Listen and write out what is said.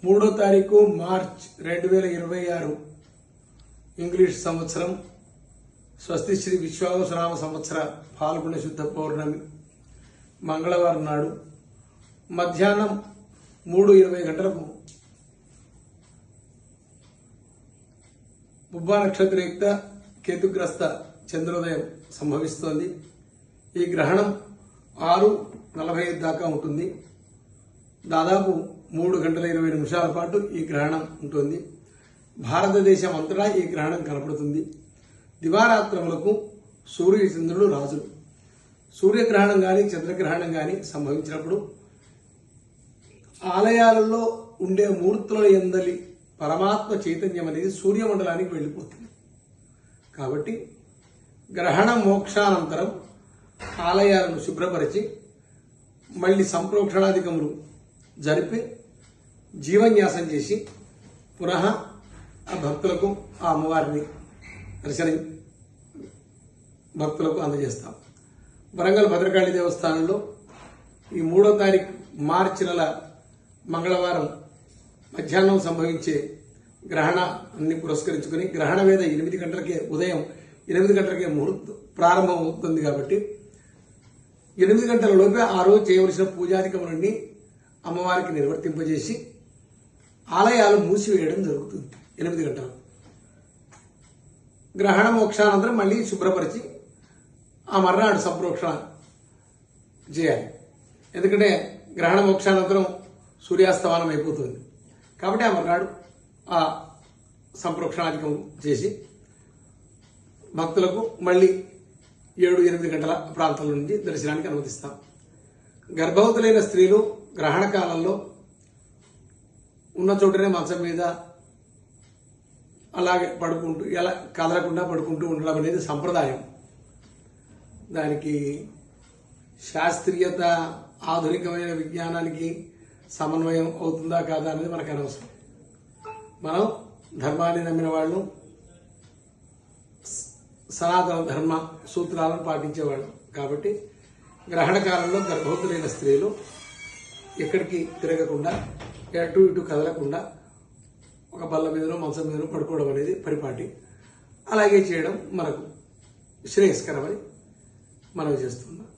3వ తారీఖు March 2026 English సంవత్సరం స్వస్తి శ్రీ విశ్వావసునామ సంవత్సర ఫాల్గుణ శుద్ధ పౌర్ణమి మంగళవారం నాడు మధ్యాహ్నం 3:20 గంటలకు పుబ్బా నక్షత్రయుక్త కేతుగ్రస్త చంద్రోదయం సంభవిస్తోంది. ఈ గ్రహణం 6:45 దాకా ఉంటుంది. దాదాపు 3 గంటల 20 నిమిషాల పాటు ఈ గ్రహణం ఉంటుంది. భారతదేశం అంతటా ఈ గ్రహణం కనపడుతుంది. దివారాత్రములకు సూర్య చంద్రుడు రాజులు. సూర్యగ్రహణం కానీ చంద్రగ్రహణం కానీ సంభవించినప్పుడు ఆలయాలలో ఉండే మూర్తుల యందలి పరమాత్మ చైతన్యం అనేది సూర్యమండలానికి వెళ్ళిపోతుంది. కాబట్టి గ్రహణ మోక్షానంతరం ఆలయాలను శుభ్రపరిచి మళ్ళీ సంప్రోక్షణాధికములు జరిపి జీవన్యాసం చేసి పునః ఆ భక్తులకు ఆ అమ్మవారిని దర్శనం భక్తులకు అందజేస్తాం. వరంగల్ భద్రకాళి దేవస్థానంలో ఈ 3వ తారీఖు మార్చి నెల మంగళవారం మధ్యాహ్నం సంభవించే గ్రహణాన్ని పురస్కరించుకుని గ్రహణ వేద 8 గంటలకే ఉదయం 8 గంటలకే ముహూర్తం ప్రారంభం అవుతుంది. కాబట్టి 8 గంటల లోపే ఆ రోజు చేయవలసిన పూజాధికములన్నీ అమ్మవారికి నిర్వర్తింపజేసి ఆలయాలు మూసివేయడం జరుగుతుంది. 8 గంటలకు గ్రహణ మోక్షానంతరం మళ్ళీ శుభ్రపరిచి ఆ మర్నాడు సంప్రోక్షణ చేయాలి. ఎందుకంటే గ్రహణ మోక్షానంతరం సూర్యాస్తమానం అయిపోతుంది. కాబట్టి ఆ మర్నాడు ఆ సంప్రోక్షణాధికం చేసి భక్తులకు మళ్ళీ 7-8 గంటల ప్రాంతాల నుంచి దర్శనానికి అనుమతిస్తాం. గర్భవతులైన స్త్రీలు గ్రహణ కాలంలో ఉన్న చోటనే మంచం మీద అలాగే పడుకుంటూ ఎలా కదలకుండా పడుకుంటూ ఉండడం అనేది సంప్రదాయం. దానికి శాస్త్రీయత ఆధునికమైన విజ్ఞానానికి సమన్వయం అవుతుందా కాదా అనేది మనకు అనవసరం. మనం ధర్మాన్ని నమ్మిన వాళ్ళు సనాతన ధర్మ సూత్రాలను పాటించేవాళ్ళు. కాబట్టి గ్రహణ కాలంలో గర్భవతులైన స్త్రీలు ఎక్కడికి తిరగకుండా అటు ఇటు కదలకుండా ఒక బల్ల మీదనో మంచం మీదనో పడుకోవడం అనేది పరిపాటి. అలాగే చేయడం మనకు శ్రేయస్కరమని మనవి చేస్తున్నాం.